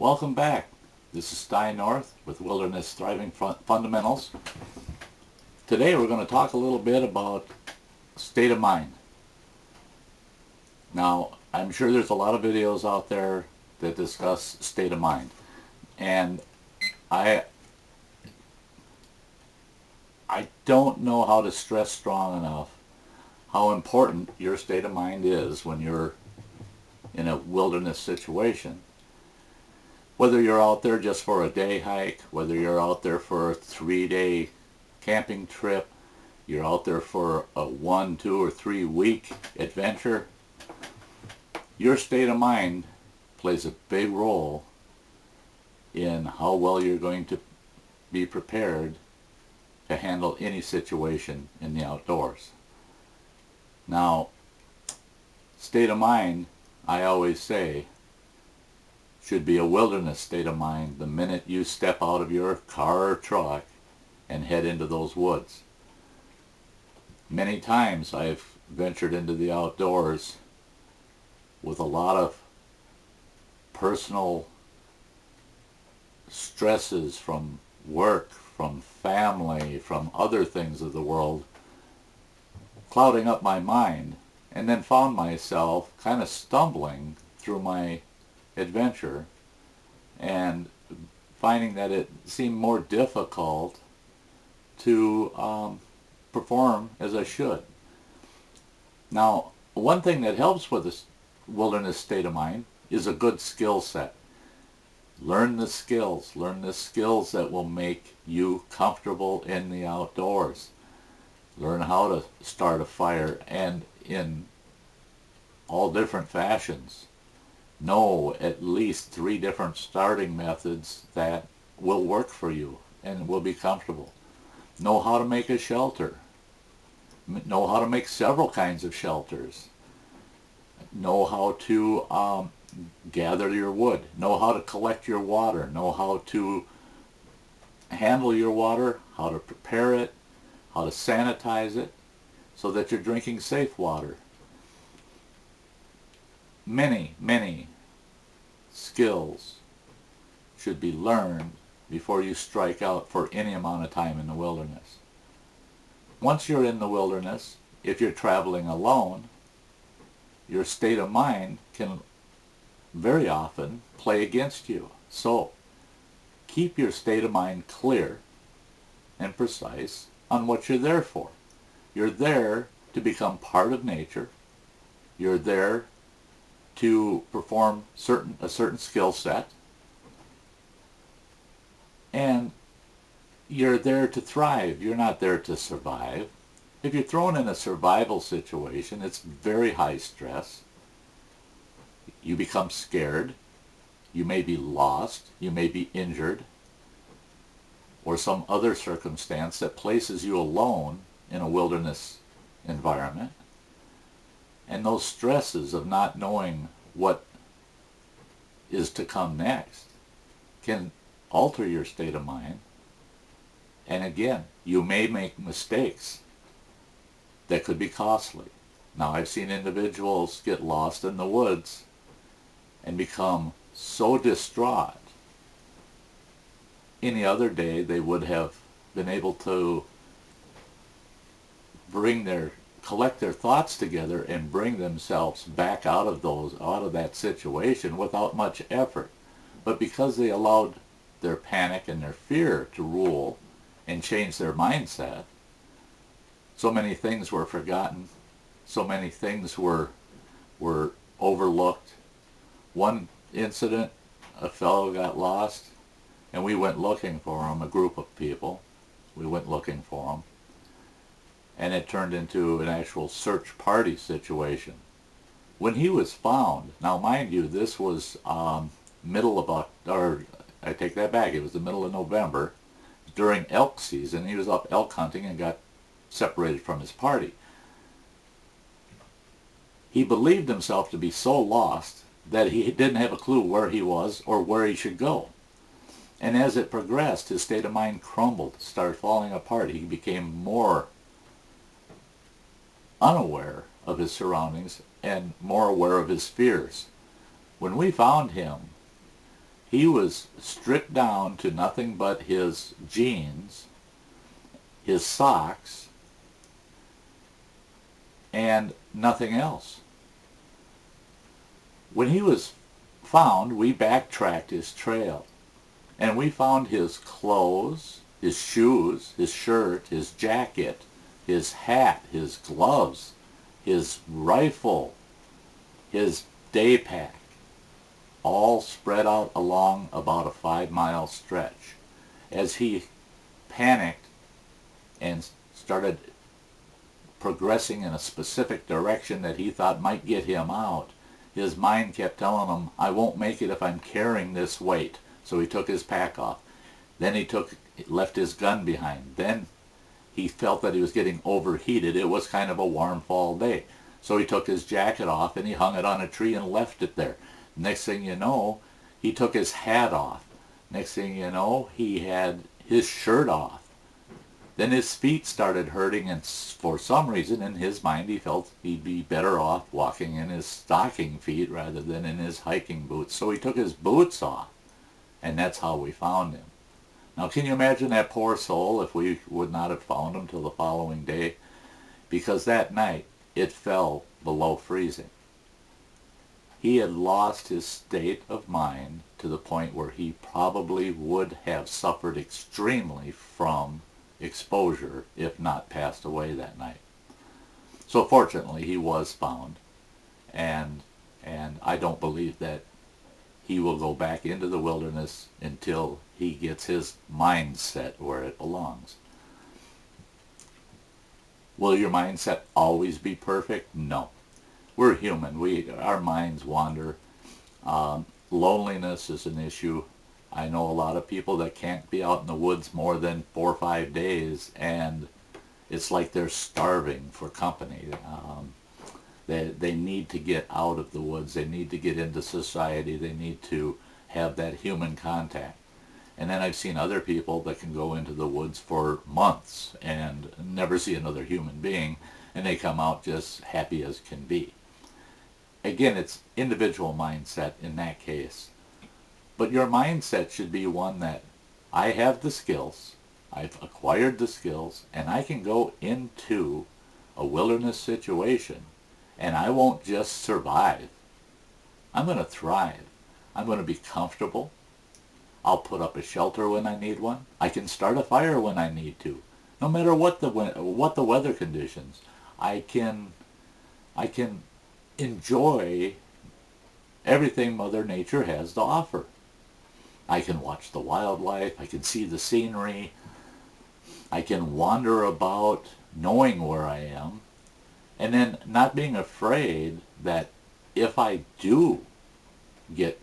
Welcome back. This is Stein North with Wilderness Thriving Fundamentals. Today we're going to talk a little bit about state of mind. Now, I'm sure there's a lot of videos out there that discuss state of mind. And I don't know how to stress strong enough how important your state of mind is when you're in a wilderness situation. Whether you're out there just for a day hike, whether you're out there for a 3-day camping trip, you're out there for a 1, 2, or 3 week adventure, your state of mind plays a big role in how well you're going to be prepared to handle any situation in the outdoors. Now, state of mind, I always say, should be a wilderness state of mind the minute you step out of your car or truck and head into those woods. Many times I've ventured into the outdoors with a lot of personal stresses from work, from family, from other things of the world clouding up my mind, and then found myself kind of stumbling through my adventure and finding that it seemed more difficult to perform as I should. Now, one thing that helps with this wilderness state of mind is a good skill set. Learn the skills that will make you comfortable in the outdoors. Learn how to start a fire, and in all different fashions. Know at least 3 different starting methods that will work for you and will be comfortable. Know how to make a shelter. Know how to make several kinds of shelters. Know how to gather your wood. Know how to collect your water. Know how to handle your water, how to prepare it, how to sanitize it so that you're drinking safe water. Many skills should be learned before you strike out for any amount of time in the wilderness. Once you're in the wilderness, if you're traveling alone, your state of mind can very often play against you. So keep your state of mind clear and precise on what you're there for. You're there to become part of nature. You're there to perform a certain skill set, and you're there to thrive. You're not there to survive. If you're thrown in a survival situation, it's very high stress. You become scared. You may be lost. You may be injured, or some other circumstance that places you alone in a wilderness environment. And those stresses of not knowing what is to come next can alter your state of mind. And again, you may make mistakes that could be costly. Now, I've seen individuals get lost in the woods and become so distraught. Any other day they would have been able to collect their thoughts together and bring themselves back out of that situation without much effort. But because they allowed their panic and their fear to rule and change their mindset, so many things were forgotten, so many things were overlooked. One incident, a fellow got lost, and we went looking for him, a group of people. We went looking for him. And it turned into an actual search party situation. When he was found, now mind you, this was I take that back, it was the middle of November, during elk season. He was up elk hunting and got separated from his party. He believed himself to be so lost that he didn't have a clue where he was or where he should go. And as it progressed, his state of mind crumbled, started falling apart. He became more unaware of his surroundings and more aware of his fears. When we found him, He was stripped down to nothing but his jeans, his socks, and nothing else. When he was found, we backtracked his trail, and we found his clothes, his shoes, his shirt, his jacket, his hat, his gloves, his rifle, his day pack, all spread out along about a 5-mile stretch. As he panicked and started progressing in a specific direction that he thought might get him out, his mind kept telling him, I won't make it if I'm carrying this weight. So he took his pack off. Then he left his gun behind. Then he felt that he was getting overheated. It was kind of a warm fall day. So he took his jacket off and he hung it on a tree and left it there. Next thing you know, he took his hat off. Next thing you know, he had his shirt off. Then his feet started hurting, and for some reason in his mind he felt he'd be better off walking in his stocking feet rather than in his hiking boots. So he took his boots off, and that's how we found him. Now can you imagine that poor soul if we would not have found him till the following day? Because that night it fell below freezing. He had lost his state of mind to the point where he probably would have suffered extremely from exposure if not passed away that night. So fortunately he was found, and I don't believe that he will go back into the wilderness until he gets his mindset where it belongs. Will your mindset always be perfect? No. We're human. Our minds wander. Loneliness is an issue. I know a lot of people that can't be out in the woods more than 4 or 5 days, and it's like they're starving for company. They need to get out of the woods. They need to get into society. They need to have that human contact. And then I've seen other people that can go into the woods for months and never see another human being, and they come out just happy as can be. Again, it's individual mindset in that case. But your mindset should be one that I have the skills, I've acquired the skills, and I can go into a wilderness situation and I won't just survive. I'm going to thrive. I'm going to be comfortable. I'll put up a shelter when I need one. I can start a fire when I need to. No matter what the weather conditions, I can enjoy everything Mother Nature has to offer. I can watch the wildlife, I can see the scenery, I can wander about knowing where I am, and then not being afraid that if I do get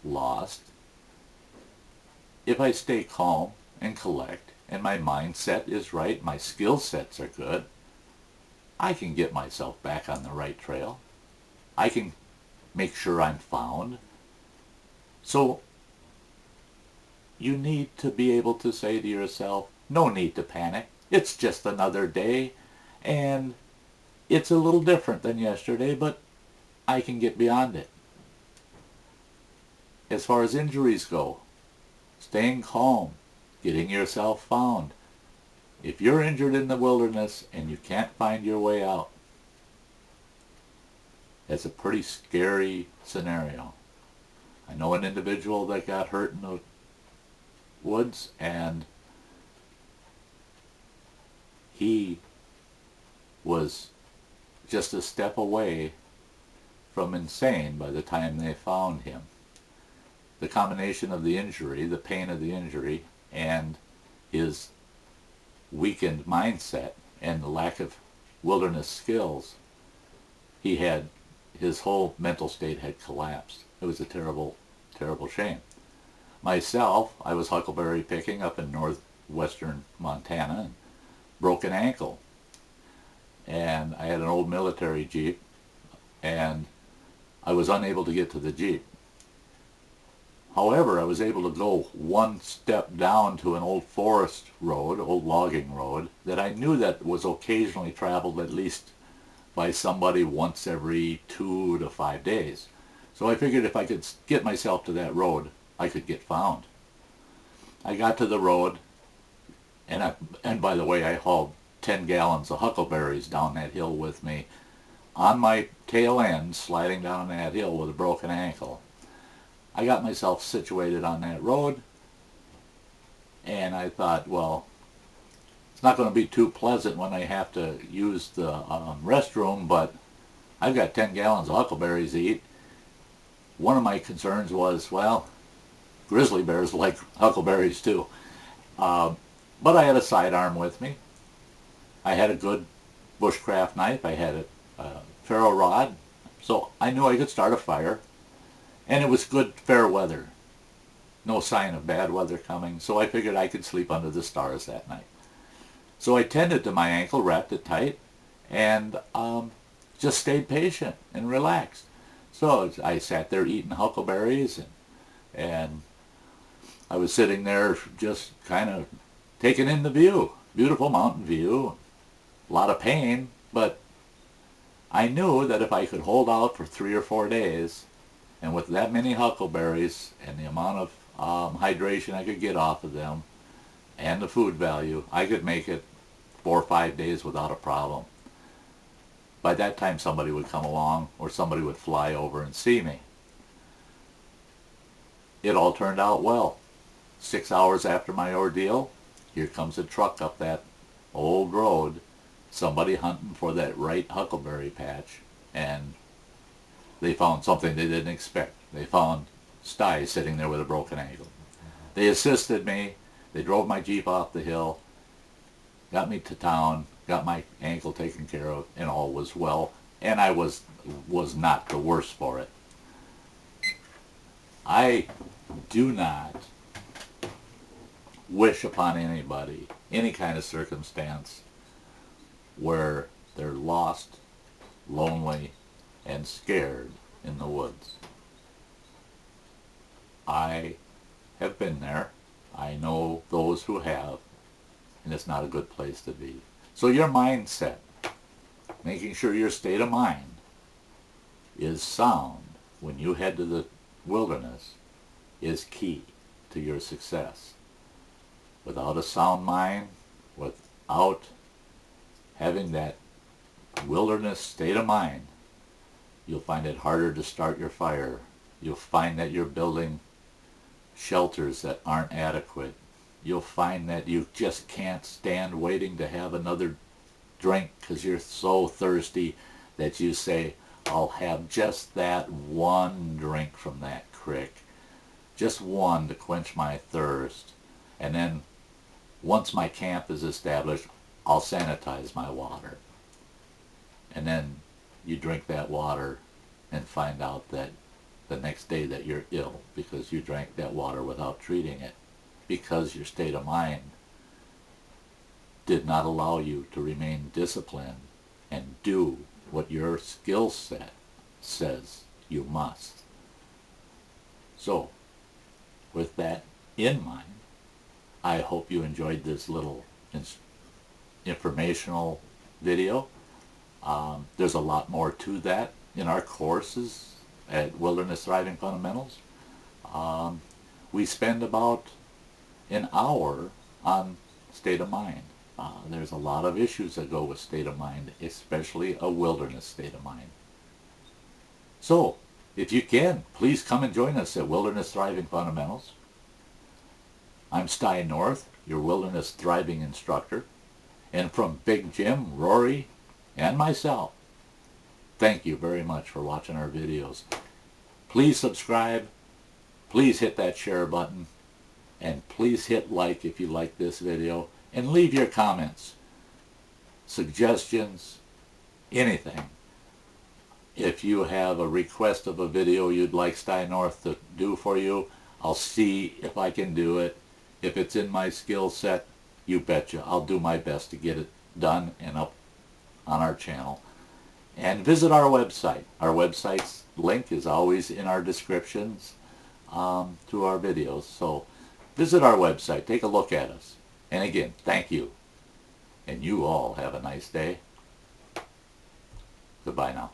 lost, if I stay calm and collect, and my mindset is right, my skill sets are good, I can get myself back on the right trail. I can make sure I'm found. So you need to be able to say to yourself, no need to panic. It's just another day, and it's a little different than yesterday, but I can get beyond it. As far as injuries go, staying calm, getting yourself found. If you're injured in the wilderness and you can't find your way out, it's a pretty scary scenario. I know an individual that got hurt in the woods, and he was just a step away from insane by the time they found him. The combination of the injury, the pain of the injury, and his weakened mindset and the lack of wilderness skills, his whole mental state had collapsed. It was a terrible, terrible shame. Myself, I was huckleberry picking up in northwestern Montana and broke an ankle. And I had an old military Jeep, and I was unable to get to the Jeep. However, I was able to go one step down to an old forest road, old logging road, that I knew that was occasionally traveled at least by somebody once every 2 to 5 days. So I figured if I could get myself to that road, I could get found. I got to the road, and by the way, I hauled 10 gallons of huckleberries down that hill with me on my tail end, sliding down that hill with a broken ankle. I got myself situated on that road, and I thought, well, it's not going to be too pleasant when I have to use the restroom, but I've got 10 gallons of huckleberries to eat. One of my concerns was, well, grizzly bears like huckleberries too. But I had a sidearm with me. I had a good bushcraft knife. I had a ferro rod. So I knew I could start a fire. And it was good, fair weather. No sign of bad weather coming. So I figured I could sleep under the stars that night. So I tended to my ankle, wrapped it tight, and just stayed patient and relaxed. So I sat there eating huckleberries, and I was sitting there just kind of taking in the view. Beautiful mountain view, a lot of pain, but I knew that if I could hold out for 3 or 4 days, and with that many huckleberries and the amount of hydration I could get off of them, and the food value, I could make it 4 or 5 days without a problem. By that time somebody would come along, or somebody would fly over and see me. It all turned out well. 6 hours after my ordeal, here comes a truck up that old road, somebody hunting for that right huckleberry patch, and they found something they didn't expect. They found Sty sitting there with a broken ankle. They assisted me. They drove my Jeep off the hill, got me to town, got my ankle taken care of, and all was well. And I was not the worse for it. I do not wish upon anybody any kind of circumstance where they're lost, lonely, and scared in the woods. I have been there. I know those who have, and it's not a good place to be. So your mindset, making sure your state of mind is sound when you head to the wilderness, is key to your success. Without a sound mind, without having that wilderness state of mind, you'll find it harder to start your fire. You'll find that you're building shelters that aren't adequate. You'll find that you just can't stand waiting to have another drink because you're so thirsty that you say, I'll have just that one drink from that creek. Just one to quench my thirst. And then once my camp is established, I'll sanitize my water. And then you drink that water and find out that the next day that you're ill because you drank that water without treating it, because your state of mind did not allow you to remain disciplined and do what your skill set says you must. So, with that in mind, I hope you enjoyed this little informational video. There's a lot more to that in our courses at Wilderness Thriving Fundamentals. We spend about an hour on state of mind. There's a lot of issues that go with state of mind, especially a wilderness state of mind. So, if you can, please come and join us at Wilderness Thriving Fundamentals. I'm Sty North, your Wilderness Thriving instructor, and from Big Jim, Rory, and myself, thank you very much for watching our videos. Please subscribe, please hit that share button, and please hit like if you like this video, and leave your comments, suggestions, anything. If you have a request of a video you'd like Sty North to do for you, I'll see if I can do it. If it's in my skill set, you betcha, I'll do my best to get it done and up on our channel. And visit our website. Our website's link is always in our descriptions to our videos. So visit our website, take a look at us. And again, thank you. And you all have a nice day. Goodbye now.